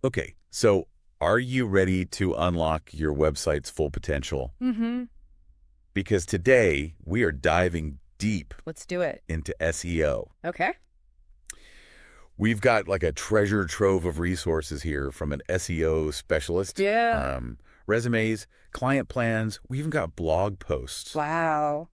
Okay, so are you ready to unlock your website's full potential? Mm-hmm. Because today we are diving deep Let's do it. into SEO. Okay. We've got like a treasure trove of resources here from an SEO specialist, Yeah. resumes, client plans. We even got blog posts. Wow.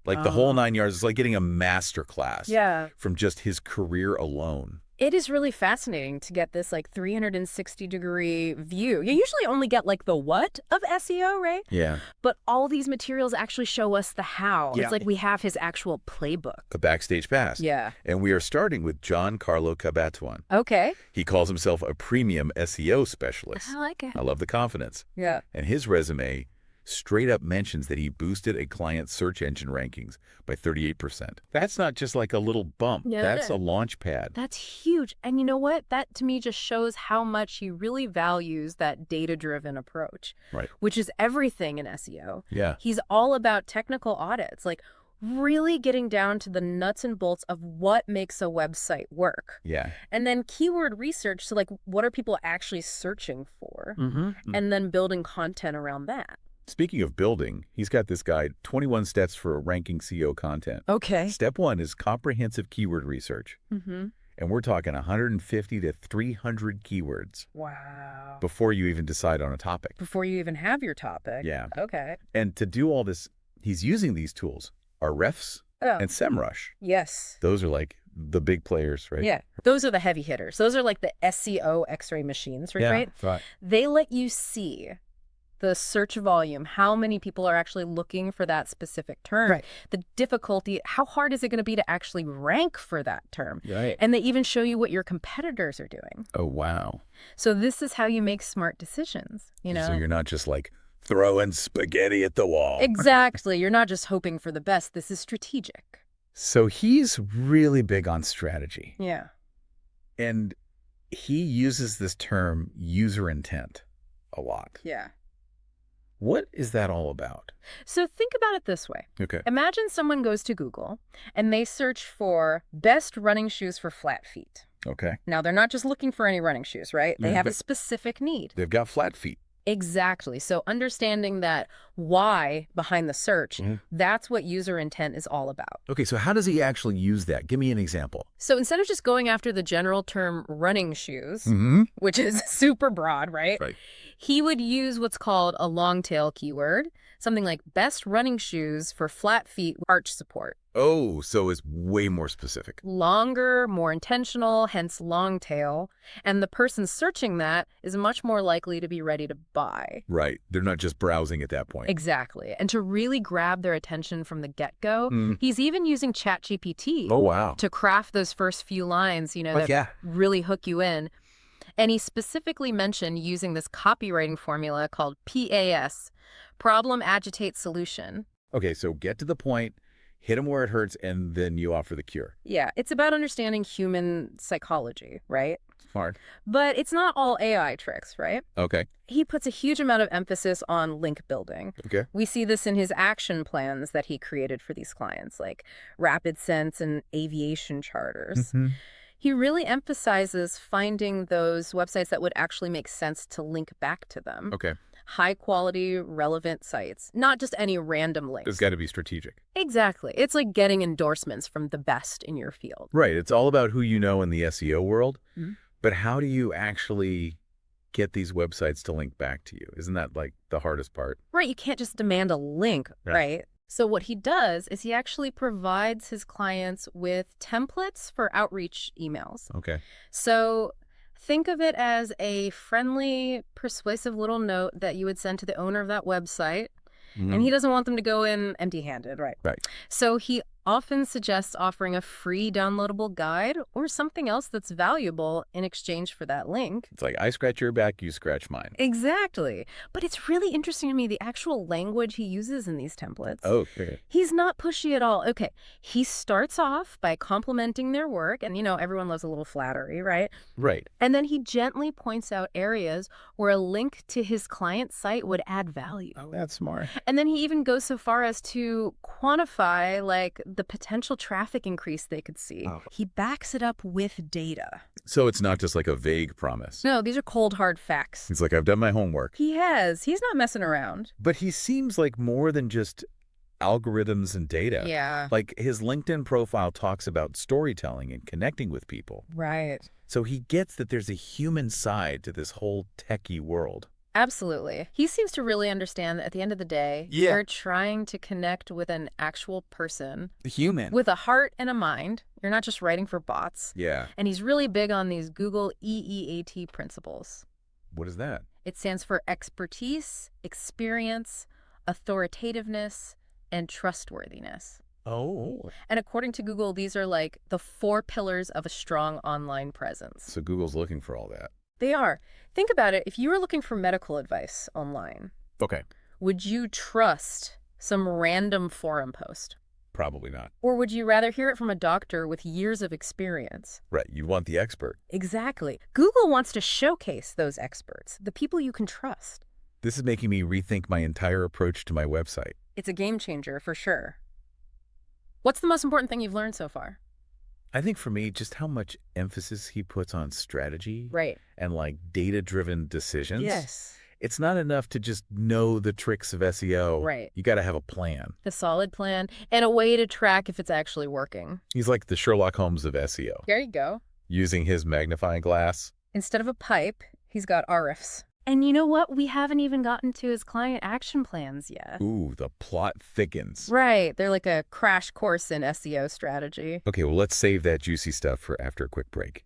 Like the whole 9 yards. It's like getting a master class Yeah. from just his career alone. It is really fascinating to get this like 360-degree view. You usually only get like the what of SEO, right? Yeah. But all these materials actually show us the how. Yeah. It's like we have his actual playbook. A backstage pass. Yeah. And we are starting with John Carlo Cabatuan. Okay. He calls himself a Premium SEO Specialist. I like it. I love the confidence. Yeah. And his resume straight up mentions that he boosted a client's search engine rankings by 38%. That's not just like a little bump. Yeah, That's a launch pad. That's huge. And you know what? That to me just shows how much he really values that data-driven approach, Right. which is everything in SEO. Yeah. He's all about technical audits, like really getting down to the nuts and bolts of what makes a website work. Yeah. And then keyword research, so like what are people actually searching for? Mm-hmm. And then building content around that. Speaking of building, he's got this guide, 21 Steps for Ranking SEO Content. Okay. Step 1 is comprehensive keyword research. Mm-hmm. And we're talking 150 to 300 keywords Wow. before you even decide on a topic. Before you even have your topic. Yeah. Okay. And to do all this, he's using these tools, Ahrefs Oh. and SEMrush. Yes. Those are like the big players, right? Yeah, those are the heavy hitters. Those are like the SEO X-ray machines, right? Right. They let you see the search volume, how many people are actually looking for that specific term, Right. the difficulty, how hard is it going to be to actually rank for that term? Right. And they even show you what your competitors are doing. Oh, wow. So this is how you make smart decisions, you know? So you're not just like throwing spaghetti at the wall. Exactly. You're not just hoping for the best. This is strategic. So he's really big on strategy. Yeah. And he uses this term user intent a lot. Yeah. What is that all about? So think about it this way. Okay. Imagine someone goes to Google and they search for best running shoes for flat feet. Okay. Now, they're not just looking for any running shoes, right? They have a But specific need. they've got flat feet. Exactly. So understanding that why behind the search, that's what user intent is all about. Okay, so how does he actually use that? Give me an example. So instead of just going after the general term running shoes, Mm-hmm. which is super broad, right? Right. He would use what's called a long tail keyword, something like best running shoes for flat feet arch support. Oh, so it's way more specific. Longer, more intentional, hence long tail. And the person searching that is much more likely to be ready to buy. Right. They're not just browsing at that point. Exactly. And to really grab their attention from the get-go, he's even using ChatGPT Oh, wow. to craft those first few lines, that really hook you in. And he specifically mentioned using this copywriting formula called PAS, Problem, Agitate, Solution. Okay, so get to the point, hit them where it hurts, and then you offer the cure. Yeah, it's about understanding human psychology, right? Smart. But it's not all AI tricks, right? Okay. He puts a huge amount of emphasis on link building. Okay. We see this in his action plans that he created for these clients, like Rapid Sense and aviation charters. He really emphasizes finding those websites that would actually make sense to link back to them. Okay. High quality, relevant sites, not just any random links. It's got to be strategic. Exactly. It's like getting endorsements from the best in your field. Right. It's all about who you know in the SEO world. Mhm. But how do you actually get these websites to link back to you? Isn't that like the hardest part? Right. You can't just demand a link, Yeah. right? So what he does is he actually provides his clients with templates for outreach emails. Okay. So think of it as a friendly, persuasive little note that you would send to the owner of that website. And he doesn't want them to go in empty-handed, right? Right. So he often suggests offering a free downloadable guide or something else that's valuable in exchange for that link. It's like, I scratch your back, you scratch mine. Exactly. But it's really interesting to me, the actual language he uses in these templates. Oh, okay. He's not pushy at all. Okay, he starts off by complimenting their work, and everyone loves a little flattery, right? Right. And then he gently points out areas where a link to his client's site would add value. Oh, that's smart. And then he even goes so far as to quantify, like, the potential traffic increase they could see. Oh. He backs it up with data. So it's not just like a vague promise. No, these are cold, hard facts. He's like, I've done my homework. He has. He's not messing around. But he seems like more than just algorithms and data. Yeah. Like his LinkedIn profile talks about storytelling and connecting with people. Right. So he gets that there's a human side to this whole techie world. Absolutely. He seems to really understand that at the end of the day, Yeah. you're trying to connect with an actual person The human. with a heart and a mind. You're not just writing for bots. Yeah. And he's really big on these Google EEAT principles. What is that? It stands for expertise, experience, authoritativeness, and trustworthiness. Oh. And according to Google, these are like the 4 pillars of a strong online presence. So Google's looking for all that. They are. Think about it. If you were looking for medical advice online, Okay. would you trust some random forum post? Probably not. Or would you rather hear it from a doctor with years of experience? Right. You want the expert. Exactly. Google wants to showcase those experts, the people you can trust. This is making me rethink my entire approach to my website. It's a game changer for sure. What's the most important thing you've learned so far? I think for me, just how much emphasis he puts on strategy Right. and like data-driven decisions. Yes. It's not enough to just know the tricks of SEO. Right. You got to have a plan. A solid plan and a way to track if it's actually working. He's like the Sherlock Holmes of SEO, There you go. using his magnifying glass. Instead of a pipe, he's got RFs. And you know what? We haven't even gotten to his client action plans yet. Ooh, the plot thickens. Right. They're like a crash course in SEO strategy. Okay, well, let's save that juicy stuff for after a quick break.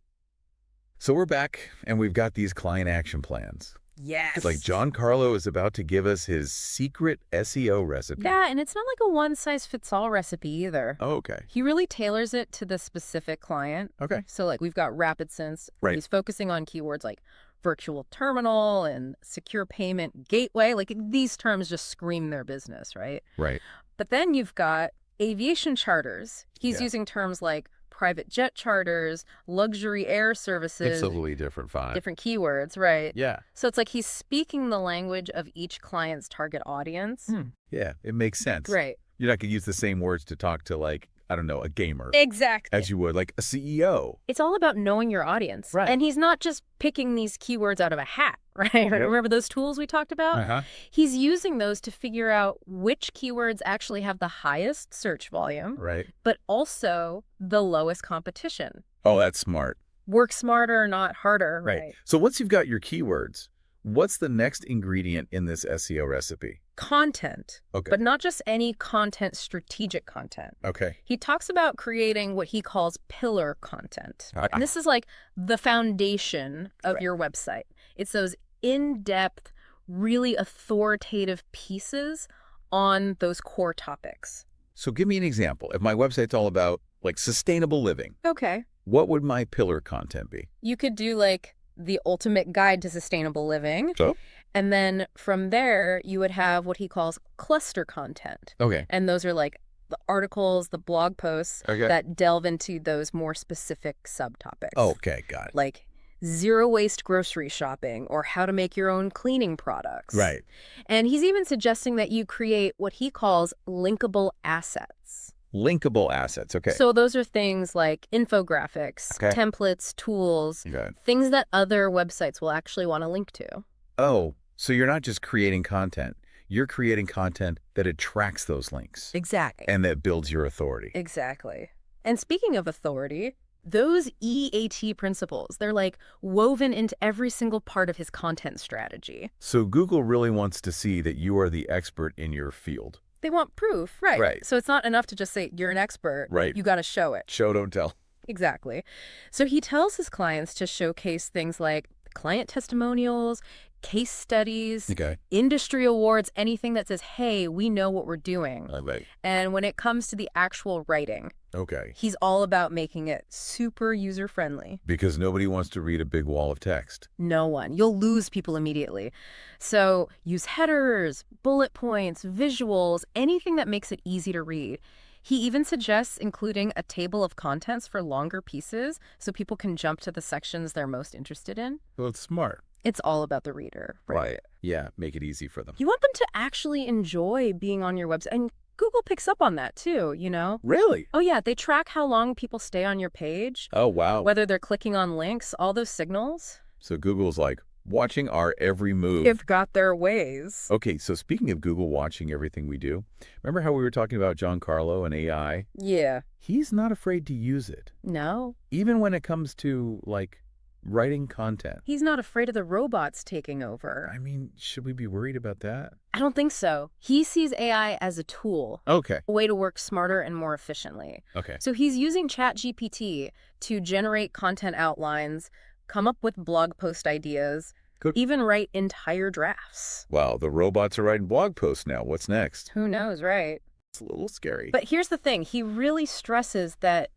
So we're back, and we've got these client action plans. Yes. It's like John Carlo is about to give us his secret SEO recipe. Yeah, and it's not like a one-size-fits-all recipe either. Oh, okay. He really tailors it to the specific client. Okay. So like we've got RapidSense. Right. He's focusing on keywords like virtual terminal and secure payment gateway. Like these terms just scream their business, right? Right. But then you've got aviation charters. He's Yeah. using terms like private jet charters, luxury air services, It's a totally different font. different keywords, right? Yeah. So it's like he's speaking the language of each client's target audience. Yeah, it makes sense. Right. You're not going to use the same words to talk to, like, I don't know, a gamer. Exactly. As you would, like, a CEO. It's all about knowing your audience. Right. And he's not just picking these keywords out of a hat, right? Remember those tools we talked about? Uh-huh. He's using those to figure out which keywords actually have the highest search volume, Right. but also the lowest competition. Oh, that's smart. Work smarter, not harder, right? So once you've got your keywords, what's the next ingredient in this SEO recipe? Content, Okay. but not just any content, strategic content. Okay. He talks about creating what he calls pillar content. Ah. And this is like the foundation of Right. your website. It's those in-depth, really authoritative pieces on those core topics. So give me an example. If my website's all about, like, sustainable living, Okay. what would my pillar content be? You could do like the ultimate guide to sustainable living. So? And then from there, you would have what he calls cluster content. Okay. And those are like the articles, the blog posts Okay. that delve into those more specific subtopics. Okay, got it. Like zero waste grocery shopping or how to make your own cleaning products. Right. And he's even suggesting that you create what he calls linkable assets. Linkable assets. Okay. So those are things like infographics, Okay. templates, tools, Okay. things that other websites will actually want to link to. Oh, so you're not just creating content. You're creating content that attracts those links Exactly. and that builds your authority. Exactly. And speaking of authority, those EAT principles, they're like woven into every single part of his content strategy. So Google really wants to see that you are the expert in your field. They want proof, right? Right. So it's not enough to just say you're an expert. Right. You got to show it. Show, don't tell. Exactly. So he tells his clients to showcase things like client testimonials, case studies, Okay. industry awards, anything that says, hey, we know what we're doing. Right. And when it comes to the actual writing, Okay. he's all about making it super user-friendly. Because nobody wants to read a big wall of text. No one. You'll lose people immediately. So use headers, bullet points, visuals, anything that makes it easy to read. He even suggests including a table of contents for longer pieces so people can jump to the sections they're most interested in. Well, it's smart. It's all about the reader, right? Yeah, make it easy for them. You want them to actually enjoy being on your website. And Google picks up on that too, Really? Oh yeah, they track how long people stay on your page, Oh, wow. whether they're clicking on links, all those signals. So Google's like watching our every move. They've got their ways. Okay, so speaking of Google watching everything we do, remember how we were talking about John Carlo and AI? Yeah. He's not afraid to use it, No. even when it comes to, like, writing content. He's not afraid of the robots taking over. I mean, should we be worried about that? I don't think so. He sees AI as a tool, Okay. a way to work smarter and more efficiently. Okay. So he's using ChatGPT to generate content outlines, come up with blog post ideas, Good. even write entire drafts. Wow, the robots are writing blog posts now. What's next? Who knows, right? It's a little scary. But here's the thing. He really stresses that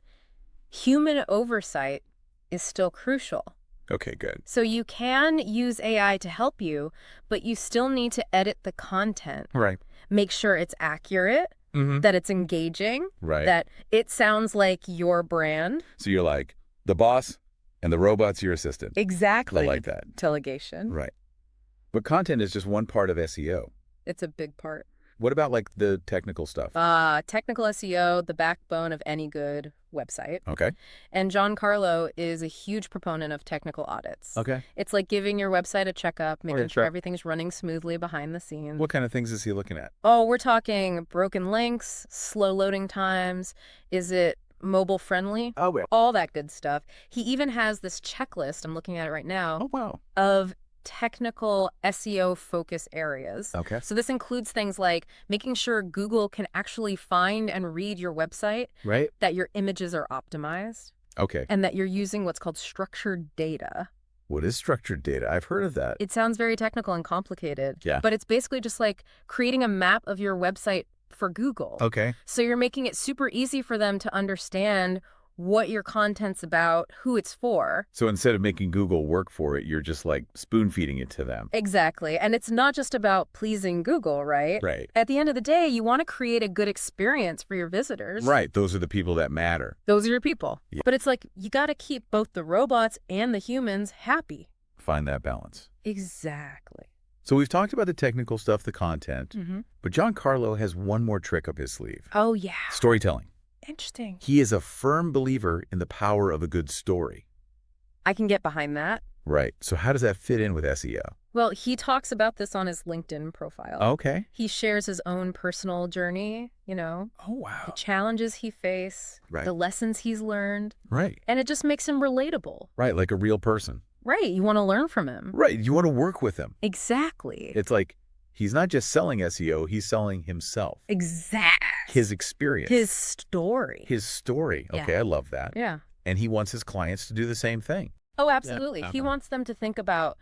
human oversight is still crucial. Okay, good. So you can use AI to help you, but you still need to edit the content. Right. Make sure it's accurate, that it's engaging, Right. that it sounds like your brand. So you're like, the boss and the robot's your assistant. Exactly. I like that. Delegation. Right. But content is just one part of SEO. It's a big part. What about, like, the technical stuff? Technical SEO, the backbone of any good website. Okay. And John Carlo is a huge proponent of technical audits. Okay. It's like giving your website a checkup, making sure sure. everything's running smoothly behind the scenes. What kind of things is he looking at? Oh, we're talking broken links, slow loading times. Is it mobile friendly? Oh, well. All that good stuff. He even has this checklist, I'm looking at it right now, Oh, wow. of technical SEO focus areas. Okay. So this includes things like making sure Google can actually find and read your website, Right. that your images are optimized, Okay. and that you're using what's called structured data. What is structured data? I've heard of that. It sounds very technical and complicated, Yeah. but it's basically just like creating a map of your website for Google. Okay. So you're making it super easy for them to understand what your content's about, who it's for. So instead of making Google work for it, you're just like spoon feeding it to them. Exactly. And it's not just about pleasing Google, right? Right. At the end of the day, you want to create a good experience for your visitors. Right. Those are the people that matter. Those are your people. Yeah. But it's like, you got to keep both the robots and the humans happy. Find that balance. Exactly. So we've talked about the technical stuff, the content, but John Carlo has one more trick up his sleeve. Oh, yeah. Storytelling. Interesting. He is a firm believer in the power of a good story. I can get behind that. Right. So how does that fit in with SEO? Well, he talks about this on his LinkedIn profile. Okay. He shares his own personal journey, Oh, the wow. challenges he faced, Right. the lessons he's learned, Right. and it just makes him relatable. Right. Like a real person. Right. You want to learn from him. Right. You want to work with him. Exactly. It's like he's not just selling SEO, he's selling himself. Exactly. His experience. His story. His story. Yeah. Okay, I love that. Yeah. And he wants his clients to do the same thing. Oh, absolutely. Yeah. He wants them to think about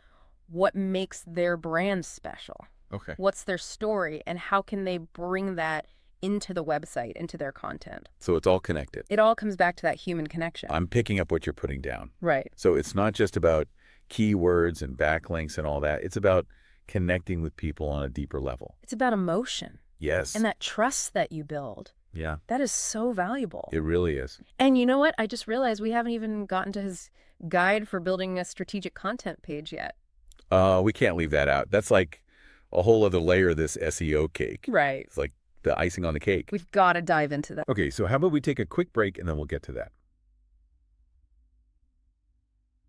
what makes their brand special. Okay. What's their story, and how can they bring that into the website, into their content. So it's all connected. It all comes back to that human connection. I'm picking up what you're putting down. Right. So it's not just about keywords and backlinks and all that. It's about connecting with people on a deeper level. It's about emotion Yes. and that trust that you build. Yeah, That is so valuable. it really is. And you know what? I just realized we haven't even gotten to his guide for building a strategic content page yet. We can't leave that out. That's like a whole other layer of this SEO cake. Right. It's like the icing on the cake. We've got to dive into that. Okay, so how about we take a quick break and then we'll get to that.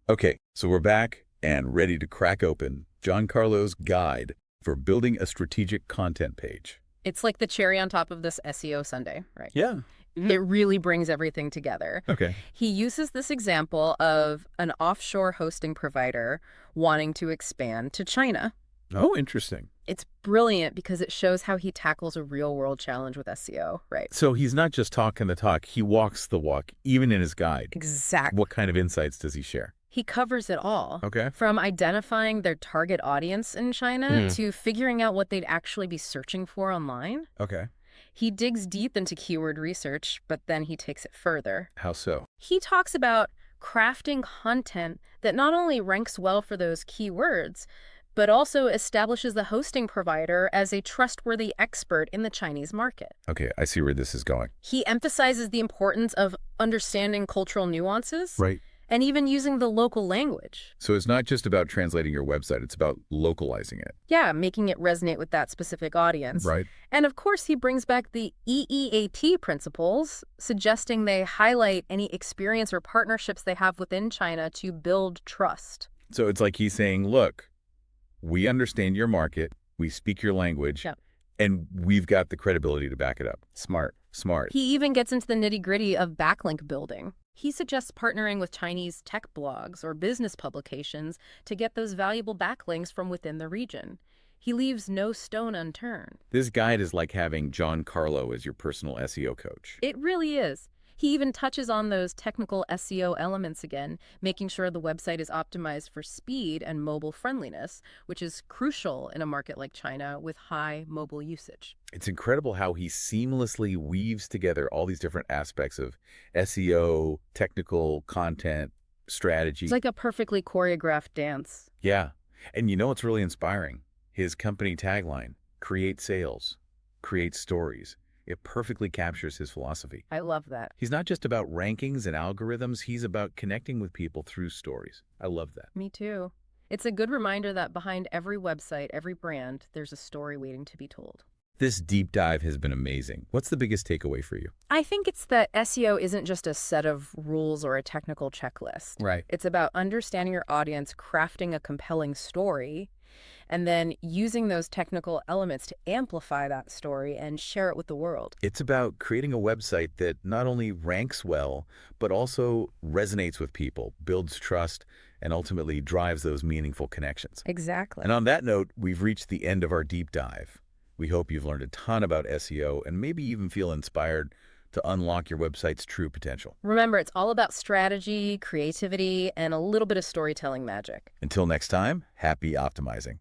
Okay, so we're back and ready to crack open John Carlo's guide for building a strategic content page. It's like the cherry on top of this SEO Sunday, right? Yeah. It really brings everything together. Okay. He uses this example of an offshore hosting provider wanting to expand to China. Oh, interesting. It's brilliant because it shows how he tackles a real-world challenge with SEO, right? So he's not just talking the talk, he walks the walk, even in his guide. Exactly. What kind of insights does he share? He covers it all. Okay. From identifying their target audience in China to figuring out what they'd actually be searching for online. Okay. He digs deep into keyword research, but then he takes it further. How so? He talks about crafting content that not only ranks well for those keywords, but also establishes the hosting provider as a trustworthy expert in the Chinese market. Okay, I see where this is going. He emphasizes the importance of understanding cultural nuances Right. And even using the local language. So it's not just about translating your website, it's about localizing it. Yeah, making it resonate with that specific audience. Right. And of course, he brings back the EEAT principles, suggesting they highlight any experience or partnerships they have within China to build trust. So it's like he's saying, look, we understand your market, we speak your language, Yeah. and we've got the credibility to back it up. Smart. Smart. He even gets into the nitty-gritty of backlink building. He suggests partnering with Chinese tech blogs or business publications to get those valuable backlinks from within the region. He leaves no stone unturned. This guide is like having John Carlo as your personal SEO coach. It really is. He even touches on those technical SEO elements again, making sure the website is optimized for speed and mobile friendliness, which is crucial in a market like China with high mobile usage. It's incredible how he seamlessly weaves together all these different aspects of SEO, technical content, strategy. It's like a perfectly choreographed dance. Yeah. And you know what's really inspiring? His company tagline, create sales, create stories. It perfectly captures his philosophy. I love that. He's not just about rankings and algorithms, he's about connecting with people through stories. I love that. Me too. It's a good reminder that behind every website, every brand, there's a story waiting to be told. This deep dive has been amazing. What's the biggest takeaway for you? I think it's that SEO isn't just a set of rules or a technical checklist. Right. It's about understanding your audience, crafting a compelling story, and then using those technical elements to amplify that story and share it with the world. It's about creating a website that not only ranks well, but also resonates with people, builds trust, and ultimately drives those meaningful connections. Exactly. And on that note, we've reached the end of our deep dive. We hope you've learned a ton about SEO and maybe even feel inspired to unlock your website's true potential. Remember, it's all about strategy, creativity, and a little bit of storytelling magic. Until next time, happy optimizing.